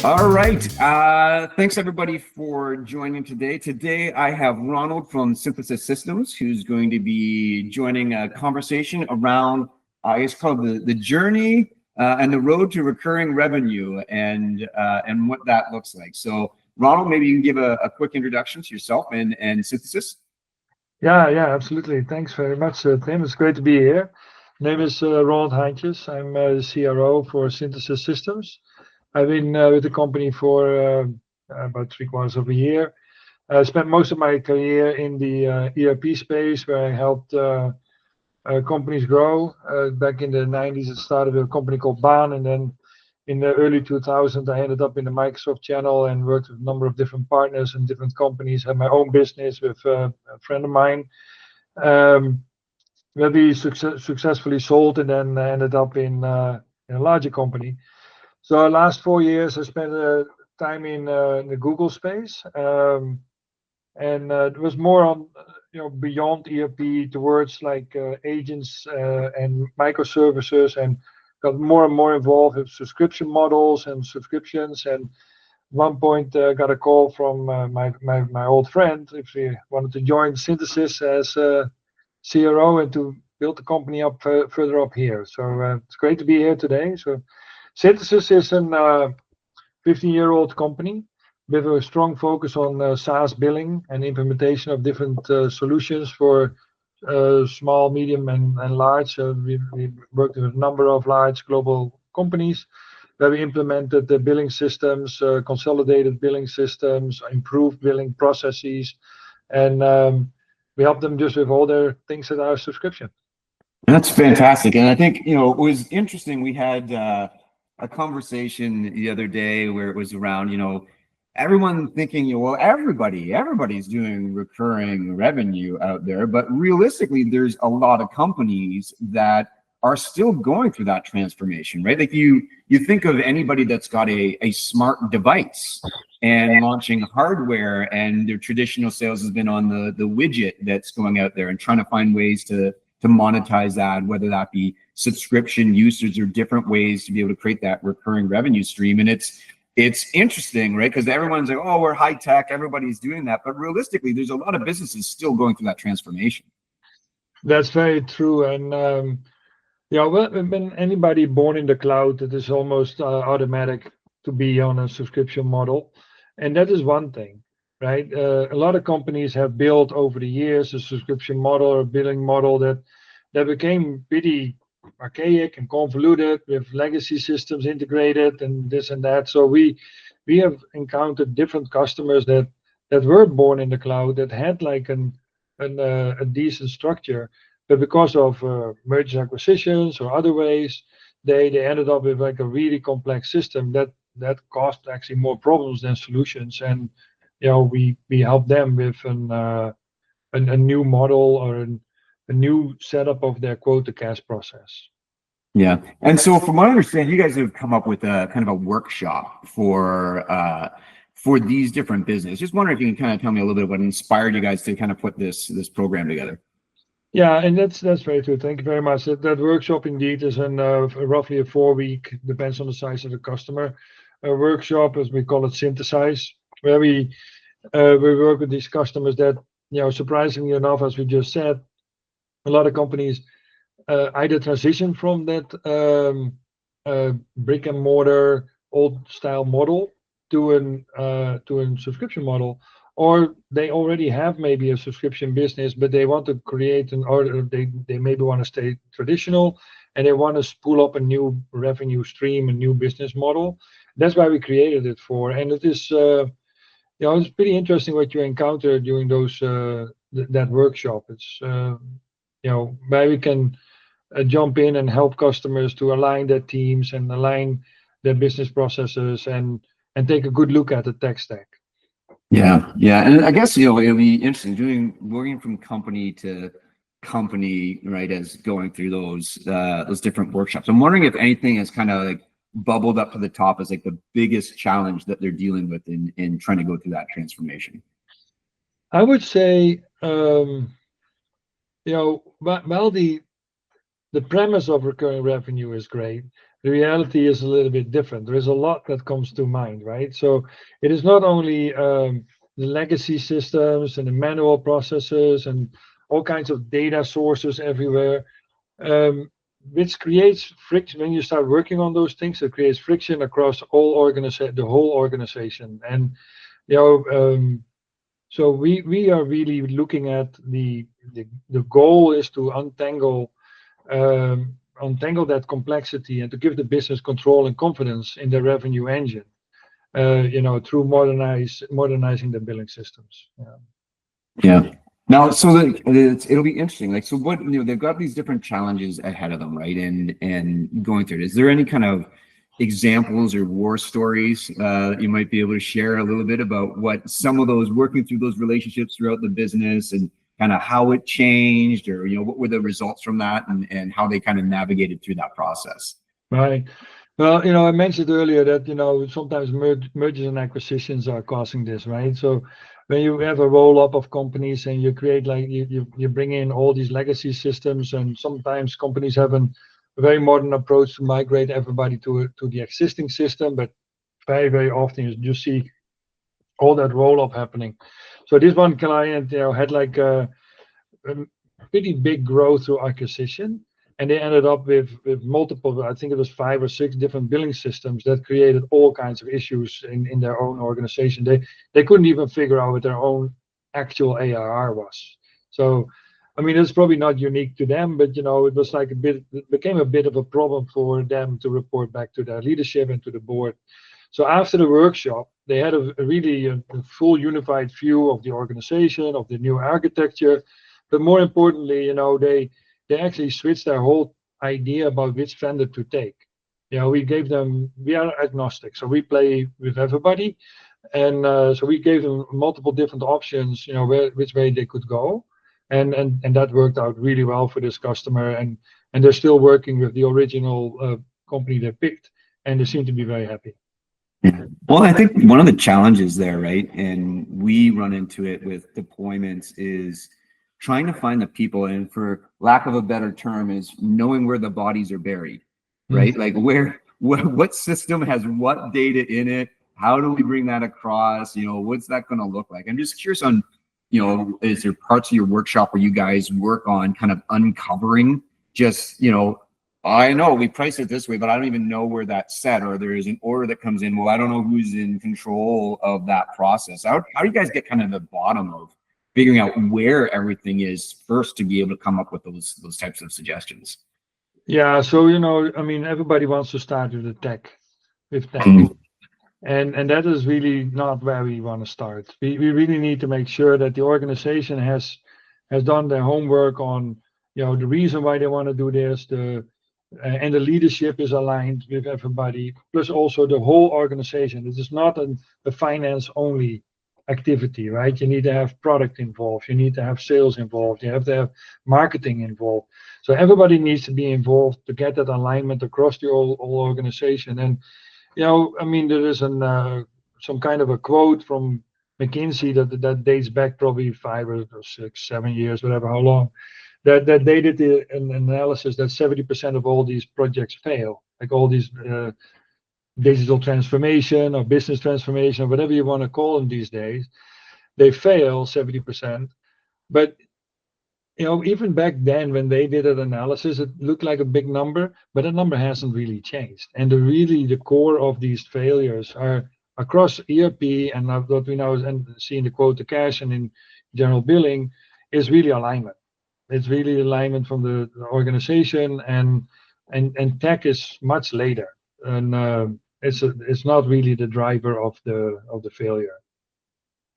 All right. Thanks everybody for joining today. Today I have Ronald from Synthesis Systems, who's going to be joining a conversation around, it's called the journey and the road to recurring revenue and what that looks like. So Ronald, maybe you can give a quick introduction to yourself and Synthesis. Yeah, absolutely. Thanks very much, Tim. It's great to be here. My name is Ronald Haantjes. I'm the CRO for Synthesis Systems. I've been with the company for about 3/4 of a year. I spent most of my career in the ERP space, where I helped companies grow. Back in the 90s, it started with a company called Baan, and then in the early 2000s, I ended up in the Microsoft channel and worked with a number of different partners and different companies. Had my own business with a friend of mine. Where we successfully sold and then ended up in a larger company. So the last 4 years, I spent time in the Google space, and it was more on beyond ERP towards like agents and microservices, and got more and more involved with subscription models and subscriptions. And one point, got a call from my old friend if he wanted to join Synthesis as CRO and to build the company up further up here. So it's great to be here today. So Synthesis is a 15-year-old company with a strong focus on SaaS billing and implementation of different solutions for small, medium, and large. We worked with a number of large global companies where we implemented the billing systems, consolidated billing systems, improved billing processes, and we help them just with all their things that are subscription. That's fantastic. And I think, it was interesting. We had a conversation the other day where it was around, everyone thinking, well, everybody's doing recurring revenue out there, but realistically, there's a lot of companies that are still going through that transformation, right? Like you think of anybody that's got a smart device and launching hardware, and their traditional sales has been on the widget that's going out there and trying to find ways to monetize that, whether that be subscription users or different ways to be able to create that recurring revenue stream. And it's interesting, right? Because everyone's like, oh, we're high tech, everybody's doing that. But realistically, there's a lot of businesses still going through that transformation. That's very true. And when anybody born in the cloud, it is almost automatic to be on a subscription model. And that is one thing, right? A lot of companies have built over the years a subscription model or billing model that became pretty archaic and convoluted with legacy systems integrated and this and that. So we have encountered different customers that were born in the cloud that had like a decent structure, but because of mergers, acquisitions, or other ways, they ended up with like a really complex system that caused actually more problems than solutions. And we help them with a new model or a new setup of their quote to cash process. Yeah, and so from what I understand, you guys have come up with a kind of a workshop for these different businesses. Just wondering if you can kind of tell me a little bit what inspired you guys to kind of put this program together. Yeah, and that's very true. Thank you very much. That workshop indeed is roughly a 4-week, depends on the size of the customer, a workshop, as we call it, synthesize, where we work with these customers that, surprisingly enough, as we just said, a lot of companies either transition from that brick and mortar old style model to a subscription model, or they already have maybe a subscription business, but they want to create or they maybe want to stay traditional and they want to spool up a new revenue stream, a new business model. That's why we created it for, and it is it's pretty interesting what you encounter during those that workshop. It's where we can jump in and help customers to align their teams and align their business processes and take a good look at the tech stack. Yeah, and I guess it'll be interesting working from company to company, right? As going through those different workshops, I'm wondering if anything has kind of like bubbled up to the top as like the biggest challenge that they're dealing with in trying to go through that transformation. I would say while the premise of recurring revenue is great, the reality is a little bit different. There is a lot that comes to mind, right? So it is not only the legacy systems and the manual processes and all kinds of data sources everywhere, which creates friction. When you start working on those things, it creates friction across the whole organization. And you know, so we are really looking at the goal is to untangle that complexity and to give the business control and confidence in the revenue engine, through modernizing the billing systems. Yeah. Now, so it'll be interesting. Like, so what, they've got these different challenges ahead of them, right? And going through it, is there any kind of examples or war stories that you might be able to share a little bit about what some of those working through those relationships throughout the business and kind of how it changed, or what were the results from that, and how they kind of navigated through that process? Right. Well, I mentioned earlier that sometimes mergers and acquisitions are causing this, right? So when you have a roll up of companies and you create like you bring in all these legacy systems, and sometimes companies have a very modern approach to migrate everybody to the existing system, but very, very often you just see all that roll up happening. So this one client, had like a pretty big growth through acquisition, and they ended up with multiple, I think it was 5 or 6 different billing systems that created all kinds of issues in their own organization. They couldn't even figure out what their own actual ARR was. So I mean, it's probably not unique to them, but it was like it became a bit of a problem for them to report back to their leadership and to the board. So after the workshop, they had a really a full unified view of the organization, of the new architecture, but more importantly, they actually switched their whole idea about which vendor to take. We are agnostic, so we play with everybody, and so we gave them multiple different options, which way they could go, and that worked out really well for this customer, and they're still working with the original company they picked, and they seem to be very happy. Yeah. Well, I think one of the challenges there, right, and we run into it with deployments, is trying to find the people, and for lack of a better term, is knowing where the bodies are buried, right? Like what system has what data in it? How do we bring that across? What's that going to look like? I'm just curious on, is there parts of your workshop where you guys work on kind of uncovering just, I know we price it this way, but I don't even know where that's set, or there is an order that comes in. Well, I don't know who's in control of that process. How do you guys get kind of the bottom of figuring out where everything is first to be able to come up with those types of suggestions? Yeah, so I mean, everybody wants to start with tech. And that is really not where we want to start. We really need to make sure that the organization has done their homework on the reason why they want to do this, and the leadership is aligned with everybody, plus also the whole organization. This is not a finance only activity, right? You need to have product involved, you need to have sales involved, you have to have marketing involved. So everybody needs to be involved to get that alignment across the whole organization. And I mean, there is some kind of a quote from McKinsey that dates back probably 5 or 6, 7 years, whatever, how long, that they did an analysis that 70% of all these projects fail, like all these digital transformation or business transformation, whatever you want to call them these days, they fail 70%. But even back then when they did an analysis, it looked like a big number, but the number hasn't really changed. And the core of these failures are across ERP, and what we now see in the quote to cash and in general billing is really alignment. It's really alignment from the organization, and tech is much later, and it's not really the driver of the failure.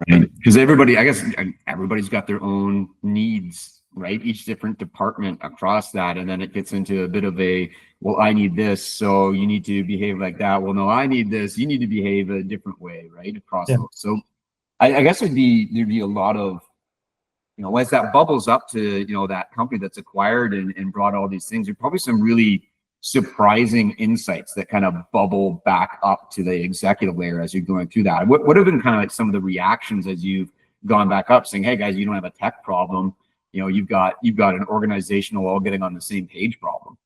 Right, because I guess everybody's got their own needs, right? Each different department across that, and then it gets into a bit of a, well, I need this, so you need to behave like that. Well, no, I need this, you need to behave a different way, right? Across those. So I guess there'd be a lot of, as that bubbles up to, that company that's acquired and brought all these things, there's probably some really surprising insights that kind of bubble back up to the executive layer as you're going through that. What have been kind of like some of the reactions as you've gone back up saying, hey guys, you don't have a tech problem, you've got an organizational all getting on the same page problem.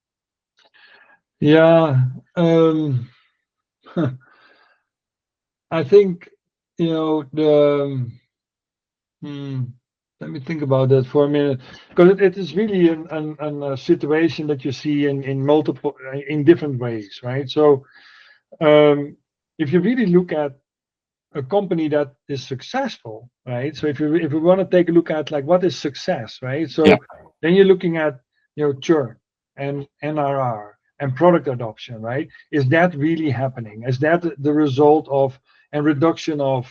Yeah, I think let me think about that for a minute, because it is really a situation that you see in multiple, in different ways, right? So if you really look at a company that is successful, right? So if we want to take a look at like what is success, right? So Yeah. then you're looking at churn and NRR and product adoption, right? Is that really happening? Is that the result of and reduction of,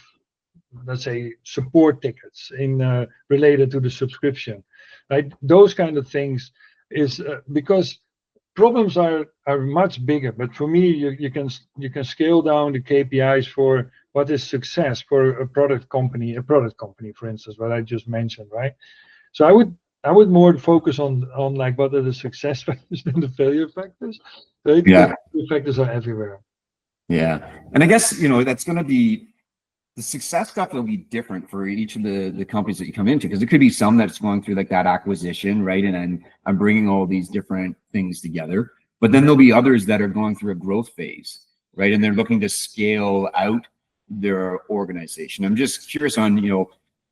let's say, support tickets in related to the subscription, right? Those kind of things is because problems are much bigger. But for me, you can scale down the KPIs for what is success for a product company, for instance, what I just mentioned, right? So I would more focus on like what are the success factors than the failure factors, right? Because Yeah. the factors are everywhere. Yeah. And I guess, that's going to be, the success stuff will be different for each of the companies that you come into, because it could be some that's going through like that acquisition, right? And then I'm bringing all these different things together. But then there'll be others that are going through a growth phase, right? And they're looking to scale out their organization. I'm just curious on,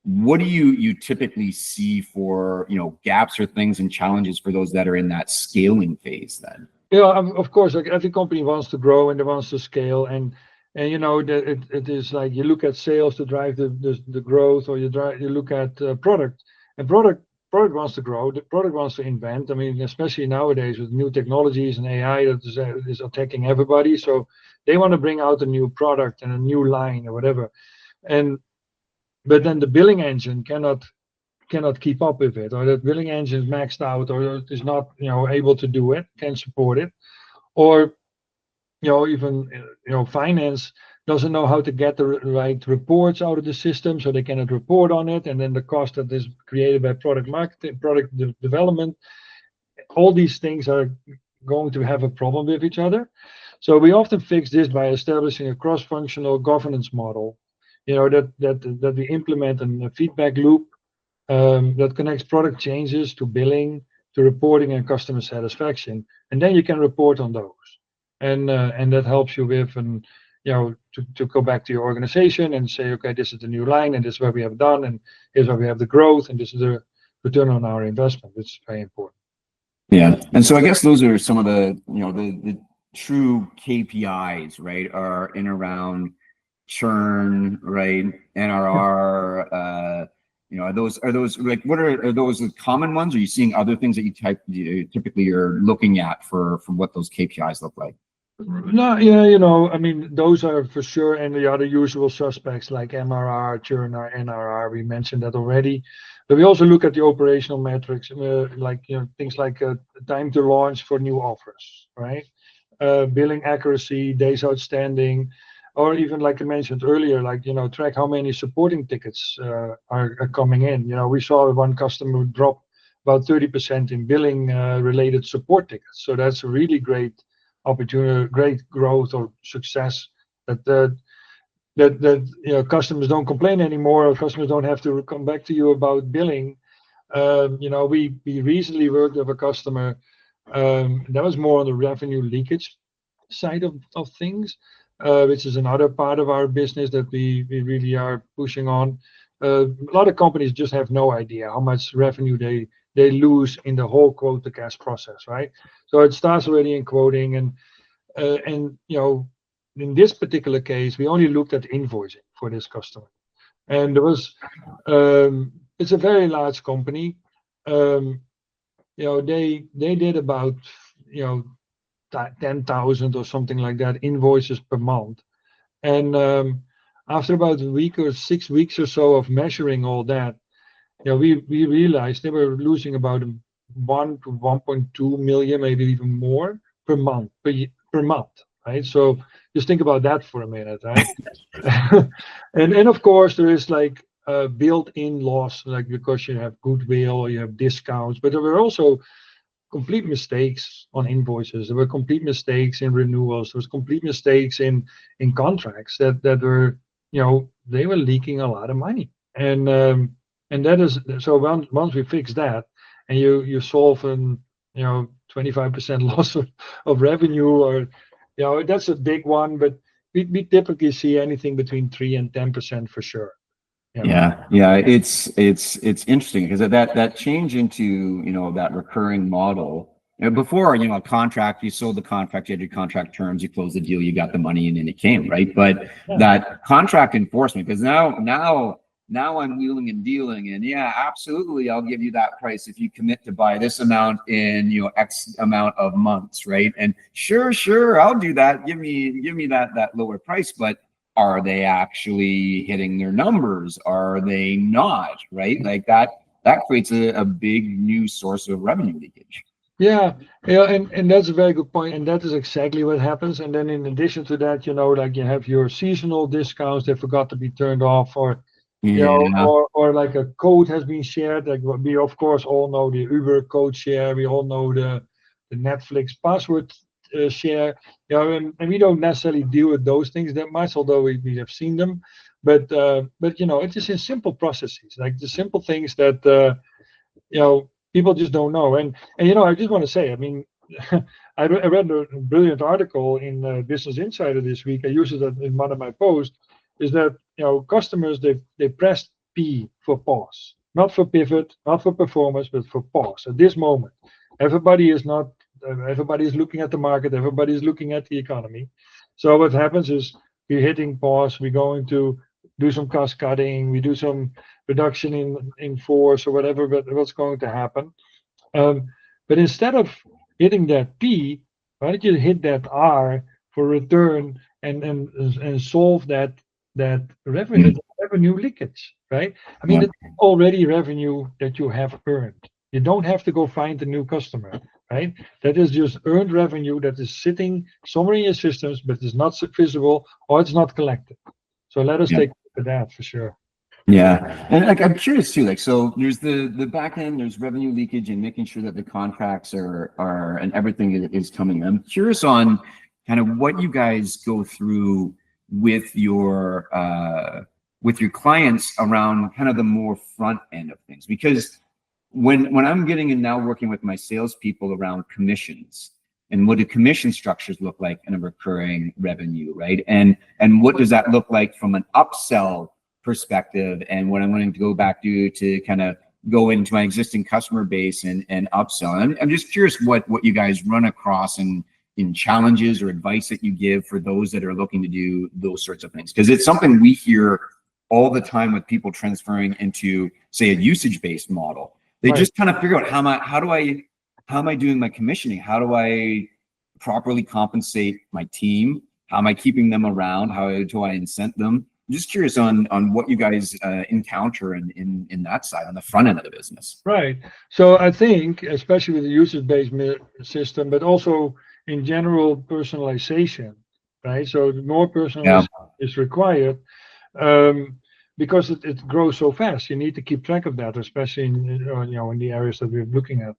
what do you typically see for, gaps or things and challenges for those that are in that scaling phase then? Yeah, of course, like every company wants to grow and they wants to scale, and it is like you look at sales to drive the growth, or you look at product, and product wants to grow, the product wants to invent. I mean, especially nowadays with new technologies and AI that is attacking everybody, so they want to bring out a new product and a new line or whatever, but then the billing engine cannot keep up with it, or that billing engine is maxed out, or is not able to do it, can support it, or even finance doesn't know how to get the right reports out of the system, so they cannot report on it, and then the cost that is created by product marketing, development, all these things are going to have a problem with each other. So we often fix this by establishing a cross-functional governance model, that we implement a feedback loop that connects product changes to billing, to reporting and customer satisfaction, and then you can report on those, and that helps you with to go back to your organization and say, okay, this is the new line, and this is what we have done, and here's where we have the growth, and this is the return on our investment. It's very important. Yeah, and so I guess those are some of the true KPIs, right? Are in around churn, right? NRR. Are those like, what are those the common ones? Are you seeing other things that you typically are looking at for what those KPIs look like? No, yeah, I mean, those are for sure, and the other usual suspects like MRR, churn, or NRR, we mentioned that already. But we also look at the operational metrics, like things like time to launch for new offers, right? Billing accuracy, days outstanding, or even like I mentioned earlier, like track how many supporting tickets are coming in. We saw one customer drop about 30% in billing related support tickets. So that's a really great opportunity, great growth or success, that customers don't complain anymore, or customers don't have to come back to you about billing. We recently worked with a customer that was more on the revenue leakage side of things, which is another part of our business that we really are pushing on. A lot of companies just have no idea how much revenue they lose in the whole quote to cash process, right? So it starts already in quoting, and in this particular case, we only looked at invoicing for this customer, and there was it's a very large company. They did about 10,000 or something like that invoices per month, and after about a week or 6 weeks or so of measuring all that, we realized they were losing about 1 to 1.2 million, maybe even more per month, per month, right? So just think about that for a minute, right? and of course there is like a built-in loss, like because you have goodwill or you have discounts, but there were also complete mistakes on invoices. There were complete mistakes in renewals. There was complete mistakes in contracts that were they were leaking a lot of money, and And that is, so once we fix that, and you solve an 25% loss of revenue, or that's a big one, but we typically see anything between 3 and 10% for sure. Yeah, it's interesting because that change into that recurring model. Before, a contract, you sold the contract, you had your contract terms, you closed the deal, you got the money, and then it came, right? But that contract enforcement, because now I'm wheeling and dealing, and yeah, absolutely, I'll give you that price if you commit to buy this amount in X amount of months, right? And sure, I'll do that. Give me that lower price, but are they actually hitting their numbers? Are they not, right? Like that creates a big new source of revenue leakage. Yeah, and that's a very good point, and that is exactly what happens. And then in addition to that, like you have your seasonal discounts that forgot to be turned off, or or like a code has been shared. Like we of course all know the Uber code share, we all know the Netflix password share. And we don't necessarily deal with those things that much, although we have seen them. But it is in simple processes, like the simple things that people just don't know. And I just want to say, I mean, I read a brilliant article in Business Insider this week. I used it in one of my posts. Is that customers they pressed P for pause, not for pivot, not for performance, but for pause. At this moment, everybody is not. Everybody is looking at the market. Everybody is looking at the economy. So what happens is we're hitting pause. We're going to do some cost cutting. We do some reduction in force or whatever. But what's going to happen? But instead of hitting that P, why don't you hit that R for return and solve that revenue leakage, right? I mean, it's already revenue that you have earned. You don't have to go find a new customer, right? That is just earned revenue that is sitting somewhere in your systems, but is not visible or it's not collected. So let us take a look at that for sure. Yeah, and like I'm curious too. Like, so there's the back end, there's revenue leakage, and making sure that the contracts are and everything is coming. I'm curious on kind of what you guys go through with your clients around kind of the more front end of things, because when I'm getting and now working with my salespeople around commissions and what do commission structures look like in a recurring revenue, right? And what does that look like from an upsell perspective, and what I'm wanting to go back to kind of go into my existing customer base and upsell. I'm just curious what you guys run across in challenges or advice that you give for those that are looking to do those sorts of things, because it's something we hear all the time with people transferring into, say, a usage-based model. They just kind of figure out how am I doing my commissioning? How do I properly compensate my team? How am I keeping them around? How do I incent them? I'm just curious on what you guys encounter in that side, on the front end of the business. Right. So I think, especially with the usage-based system, but also in general personalization, right? So more personalization is required because it grows so fast. You need to keep track of that, especially in the areas that we're looking at.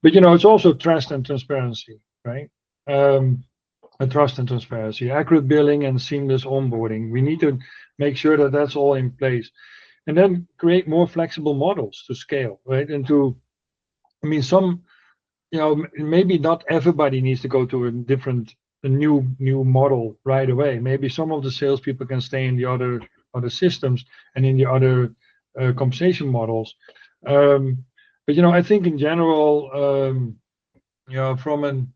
But it's also trust and transparency, right? Trust and transparency, accurate billing, and seamless onboarding. We need to make sure that that's all in place, and then create more flexible models to scale, right? And some, maybe not everybody needs to go to a new model right away. Maybe some of the salespeople can stay in the other systems and in the other compensation models. But I think in general, from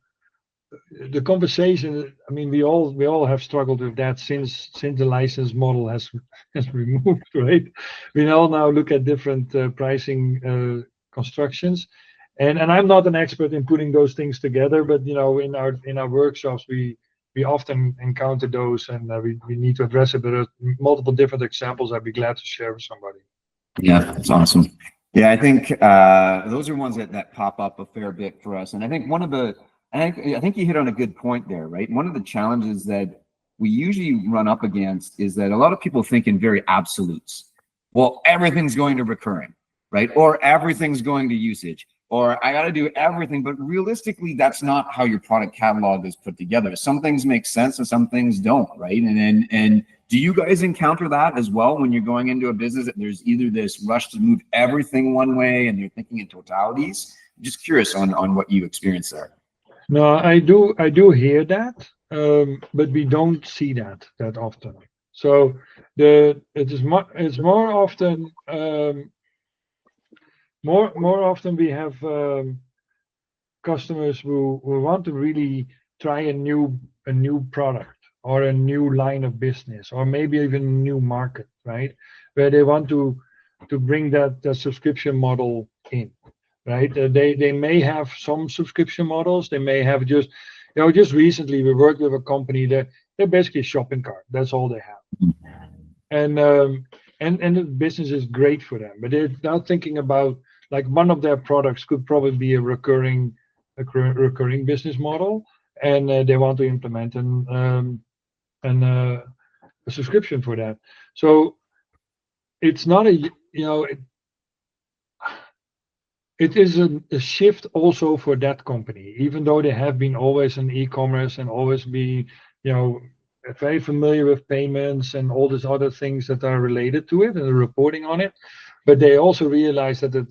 the conversation, I mean, we all have struggled with that since the license model has removed, right? We all now look at different pricing constructions, and I'm not an expert in putting those things together, but in our workshops we often encounter those, and we need to address it. But there are multiple different examples I'd be glad to share with somebody. Yeah, that's awesome. Yeah, I think those are ones that pop up a fair bit for us, and I think I think you hit on a good point there, right? One of the challenges that we usually run up against is that a lot of people think in very absolutes. Well, everything's going to recurring, right? Or everything's going to usage. or I got to do everything. But realistically, that's not how your product catalog is put together. Some things make sense and some things don't, right? And do you guys encounter that as well when you're going into a business, that there's either this rush to move everything one way and you're thinking in totalities? I'm just curious on what you experience there. No, I do hear that, but we don't see that often. So it's more often more often we have customers who want to really try a new product or a new line of business or maybe even a new market, right? Where they want to bring that subscription model in, right? They may have some subscription models. They may have just recently we worked with a company that they're basically a shopping cart. That's all they have, and the business is great for them. But they're now thinking about, like, one of their products could probably be a recurring business model, and they want to implement a subscription for that. So it's not it is a shift also for that company, even though they have been always in e-commerce and always be, very familiar with payments and all these other things that are related to it and the reporting on it. But they also realize that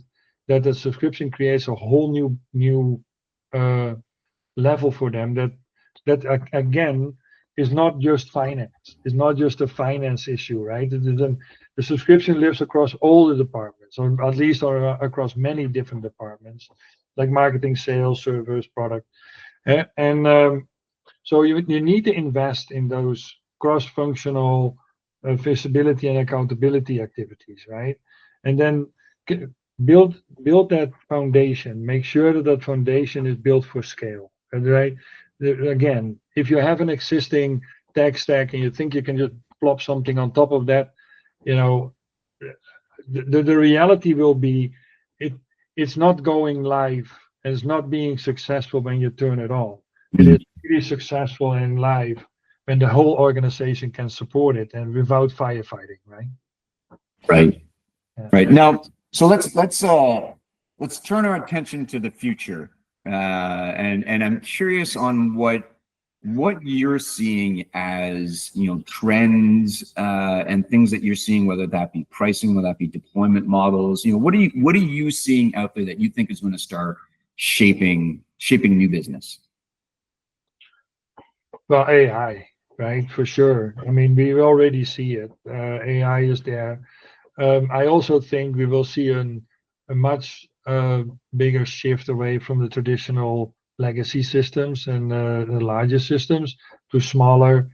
the subscription creates a whole new level for them that again is not just finance. It's not just a finance issue, right? The subscription lives across all the departments, or at least across many different departments, like marketing, sales, service, product. And so you need to invest in those cross-functional visibility and accountability activities, right? And then build that foundation. Make sure that foundation is built for scale, right? Again, if you have an existing tech stack and you think you can just plop something on top of that, the reality will be it's not going live and it's not being successful when you turn it on. It is really successful in live when the whole organization can support it and without firefighting, right? Right. Yeah. Right. Now, so let's turn our attention to the future. And I'm curious on what you're seeing as, trends and things that you're seeing, whether that be pricing, whether that be deployment models. What are you seeing out there that you think is going to start shaping new business? Well, AI, right? For sure. I mean, we already see it. AI is there. I also think we will see a much bigger shift away from the traditional legacy systems and the larger systems to smaller,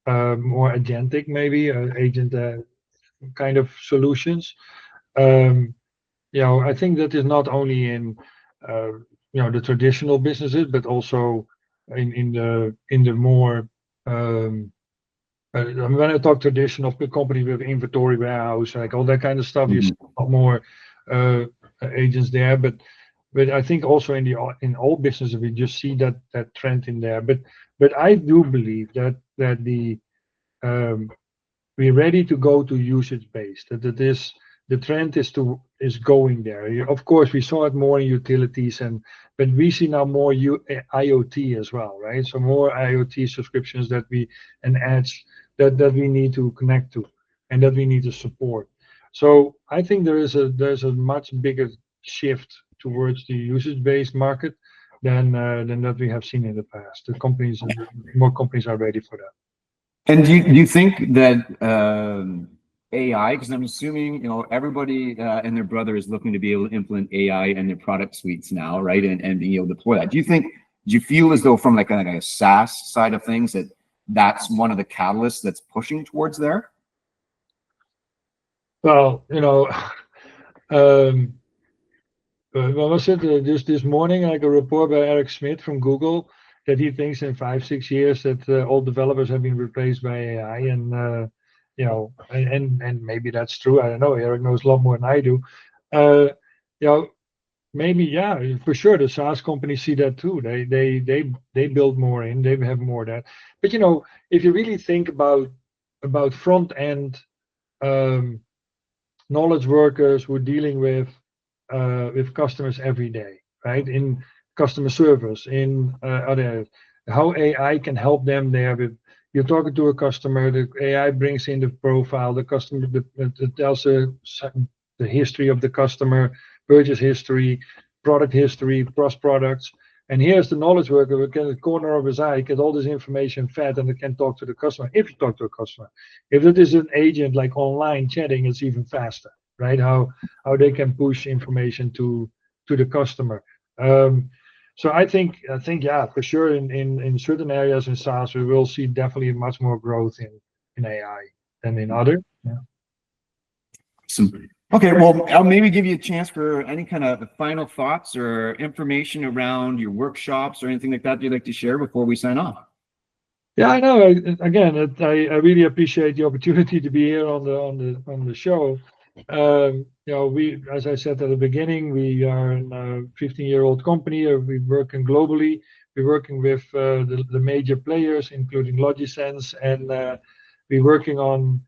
more agentic, maybe agent kind of solutions. I think that is not only in the traditional businesses, but also in the more when I talk traditional company with inventory warehouse, like all that kind of stuff, you see a lot more agents there. But I think also in all businesses we just see that trend in there. But I do believe that we're ready to go to usage based. That the trend is going there. Of course, we saw it more in utilities, but we see now more IoT as well, right? So more IoT subscriptions and ads that we need to connect to and that we need to support. So I think there's a much bigger shift towards the usage-based market than that we have seen in the past. More companies are ready for that. And do you think that AI, because I'm assuming everybody and their brother is looking to be able to implement AI in their product suites now, right? And being able to deploy that. Do you feel as though from like a SaaS side of things that's one of the catalysts that's pushing towards there? Well, what was it? This morning, like a report by Eric Schmidt from Google that he thinks in 5-6 years that all developers have been replaced by AI, and and maybe that's true. I don't know. Eric knows a lot more than I do. Maybe, yeah, for sure. The SaaS companies see that too. They build more in. They have more of that. But if you really think about front end knowledge workers who are dealing with customers every day, right? In customer service, in other areas. How AI can help them there. With you're talking to a customer, the AI brings in the profile, the customer it tells the history of the customer, purchase history, product history, cross products. And here's the knowledge worker who can, at the corner of his eye, get all this information fed, and it can talk to the customer if you talk to a customer. If it is an agent like online chatting, it's even faster, right? How they can push information to the customer. So I think yeah, for sure in certain areas in SaaS we will see definitely much more growth in AI than in other. Yeah. Awesome. Okay, well, I'll maybe give you a chance for any kind of final thoughts or information around your workshops or anything like that you'd like to share before we sign off. Yeah, I know. I really appreciate the opportunity to be here on the show. We, as I said at the beginning, we are a 15-year-old company. We're working globally. We're working with the major players, including LogiSense, and we're working on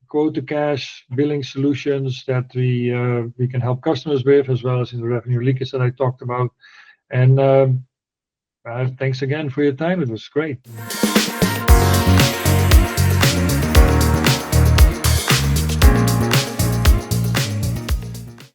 quote to cash billing solutions that we can help customers with, as well as in the revenue leakage that I talked about. And thanks again for your time. It was great.